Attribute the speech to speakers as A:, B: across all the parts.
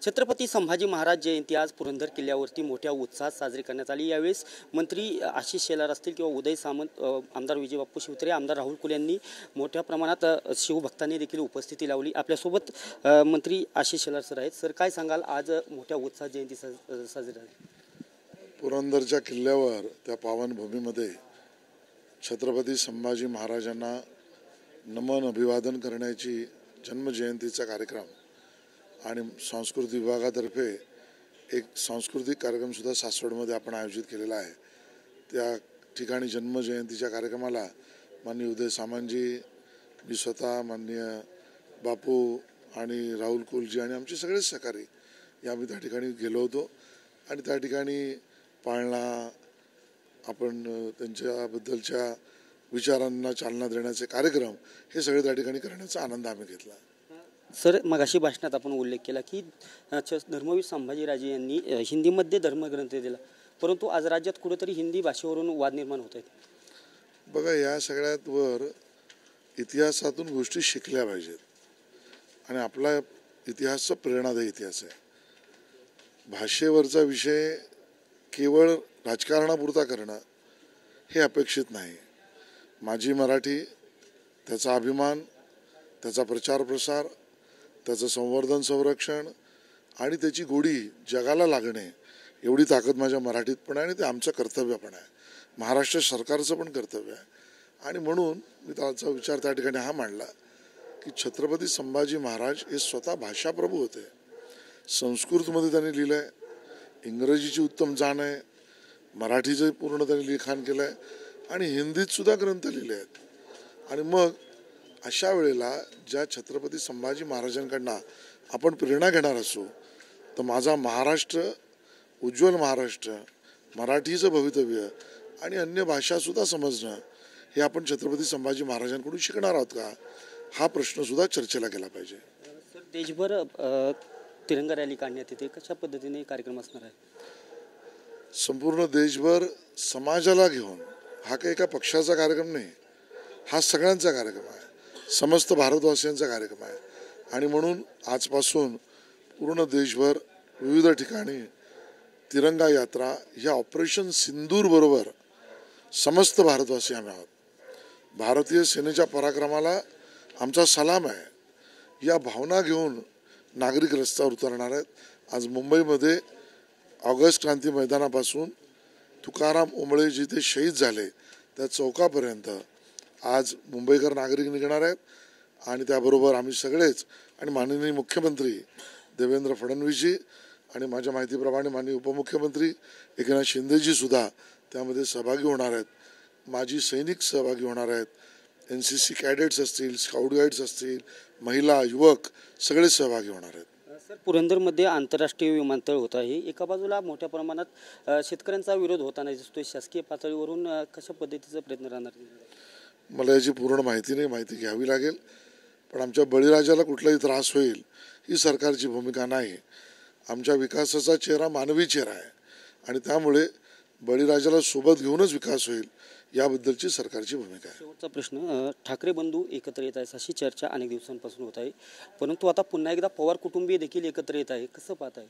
A: छत्रपती संभाजी महाराज जयंती आज पुरंदर किल्ल्यावरती मोठ्या उत्साहात साजरी करण्यात आली। यावेळेस मंत्री आशिष शेलार असतील किंवा उदय सामंत, आमदार विजय बापू शिवतरे, आमदार राहुल कुल यांनी मोठ्या प्रमाणात शिवभक्तांनी देखील उपस्थिती लावली। आपल्यासोबत मंत्री आशिष शेलार सर आहेत। सर, काय सांगाल, आज मोठ्या उत्साहात जयंती साजरी झाली?
B: पुरंदरच्या किल्ल्यावर त्या पावनभूमीमध्ये छत्रपती संभाजी महाराजांना नमन अभिवादन करण्याची जन्मजयंतीचा कार्यक्रम आणि सांस्कृतिक विभागातर्फे एक सांस्कृतिक कार्यक्रमसुद्धा सासवडमध्ये आपण आयोजित केलेला आहे। त्या ठिकाणी जन्मजयंतीच्या कार्यक्रमाला माननीय उदय सामंतजी, मी स्वतः, माननीय बापू आणि राहुल कुलजी आणि आमचे सगळेच सहकारी आम्ही त्या ठिकाणी गेलो होतो आणि त्या ठिकाणी पाळणा आपण त्यांच्याबद्दलच्या विचारांना चालना देण्याचे कार्यक्रम हे सगळे त्या ठिकाणी करण्याचा आनंद आम्ही घेतला।
A: सर, मगाशी भाषणात आपण उल्लेख केला की धर्मवीर संभाजीराजे यांनी हिंदीमध्ये धर्मग्रंथ दिला, परंतु आज राज्यात कुठेतरी हिंदी भाषेवरून वाद निर्माण होत आहेत।
B: बघा, या सगळ्यात वर इतिहासातून गोष्टी शिकल्या पाहिजेत आणि आपला इतिहास प्रेरणादायी इतिहास आहे। भाषेवरचा विषय केवळ राजकारणापुरता करणं हे अपेक्षित नाही। माझी मराठी, त्याचा अभिमान, त्याचा प्रचार प्रसार, त्याचं संवर्धन संरक्षण आणि त्याची गोडी जगाला लागणे एवढी ताकद माझ्या मराठीत पण आहे आणि ते आमचं कर्तव्य पण आहे, महाराष्ट्र सरकारचं पण कर्तव्य आहे। आणि म्हणून मी त्याचा विचार त्या ठिकाणी हा मांडला की छत्रपती संभाजी महाराज हे स्वतः भाषाप्रभू होते। संस्कृतमध्ये त्यांनी लिहिलं आहे, इंग्रजीची उत्तम जाण आहे, मराठीचं पूर्ण त्यांनी लिखाण केलं आहे आणि हिंदीतसुद्धा ग्रंथ लिहिले आहेत। आणि मग अशा वेळेला ज्या छत्रपती संभाजी महाराजांकडनं आपण प्रेरणा घेणार असू तर माझा महाराष्ट्र, उज्ज्वल महाराष्ट्र, मराठीचं भवितव्य आणि अन्य भाषासुद्धा समजणं हे आपण छत्रपती संभाजी महाराजांकडून शिकणार आहोत का, हा प्रश्नसुद्धा चर्चेला गेला पाहिजे।
A: सर, देशभर तिरंगा रॅली काढण्यात येते, कशा पद्धतीने कार्यक्रम असणार आहे?
B: संपूर्ण देशभर समाजाला घेऊन, हा काही एका पक्षाचा कार्यक्रम नाही, हा सगळ्यांचा कार्यक्रम आहे, समस्त भारतवासियांचा कार्यक्रम आहे। आणि म्हणून आजपासून पूर्ण देशभर विविध ठिकाणी तिरंगा यात्रा ह्या ऑपरेशन सिंदूर बरोबर समस्त भारतवासी आम्ही आहोत। भारतीय सेनेच्या पराक्रमाला आमचा सलाम आहे, या भावना घेऊन नागरिक रस्त्यावर उतरणार आहेत। आज मुंबईमध्ये ऑगस्ट क्रांती मैदानापासून तुकाराम ओंबळे जिथे शहीद झाले त्या चौकापर्यंत आज मुंबईकर नागरिक निघणार आहेत आणि त्याबरोबर आम्ही सगळेच आणि माननीय मुख्यमंत्री देवेंद्र फडणवीसजी आणि माझ्या माहितीप्रमाणे माननीय उपमुख्यमंत्री एकनाथ शिंदेजी सुद्धा त्यामध्ये सहभागी होणार आहेत। माजी सैनिक सहभागी होणार आहेत, NCC कॅडेट्स असतील, स्काउट गाईड्स असतील, महिला, युवक सगळे सहभागी होणार आहेत।
A: सर, पुरंदरमध्ये आंतरराष्ट्रीय विमानतळ होत आहे, एका बाजूला मोठ्या प्रमाणात शेतकऱ्यांचा विरोध होताना दिसतोय, शासकीय पातळीवरून कशा पद्धतीचा प्रयत्न राहणार?
B: मला याची पूर्ण माहिती नाही, माहिती घ्यावी लागेल, पण आमच्या बळीराजाला कुठलाही त्रास होईल ही सरकारची भूमिका नाही। आमच्या विकासाचा चेहरा मानवी चेहरा आहे आणि त्यामुळे बळीराजाला सोबत घेऊनच विकास होईल याबद्दलची सरकारची भूमिका आहे।
A: शेवटचा प्रश्न, ठाकरे बंधू एकत्र येत आहेत अशी चर्चा अनेक दिवसांपासून होत आहे, परंतु आता पुन्हा एकदा पवार कुटुंबीय देखील एकत्र येत आहे, कसं पाहत आहे?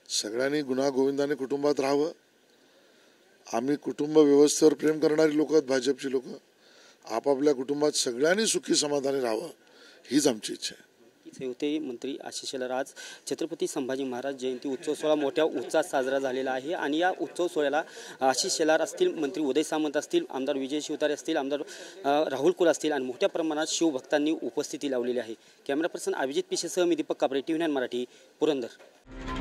B: सगळ्यांनी गुण्यागोविंदाने कुटुंबात राहावं। आम्ही कुटुंब व्यवस्थेवर प्रेम करणारी लोक आहेत, भाजपची लोक। आपापल्या कुटुंबात सगळ्यांनी सुखी समाधानी राहावं हीच आमची इच्छा आहे।
A: हे होते मंत्री आशिष शेलार। आज छत्रपती संभाजी महाराज जयंती उत्सव सोहळा मोठ्या उत्साहात साजरा झालेला आहे आणि या उत्सव सोहळ्याला आशिष शेलार असतील, मंत्री उदय सामंत असतील, आमदार विजय शिवतारे असतील, आमदार राहुल कुल असतील आणि मोठ्या प्रमाणात शिवभक्तांनी उपस्थिती लावलेली आहे। कॅमेरा पर्सन अभिजित पिशेसह मी दीपक कापरे, TV9 मराठी, पुरंदर।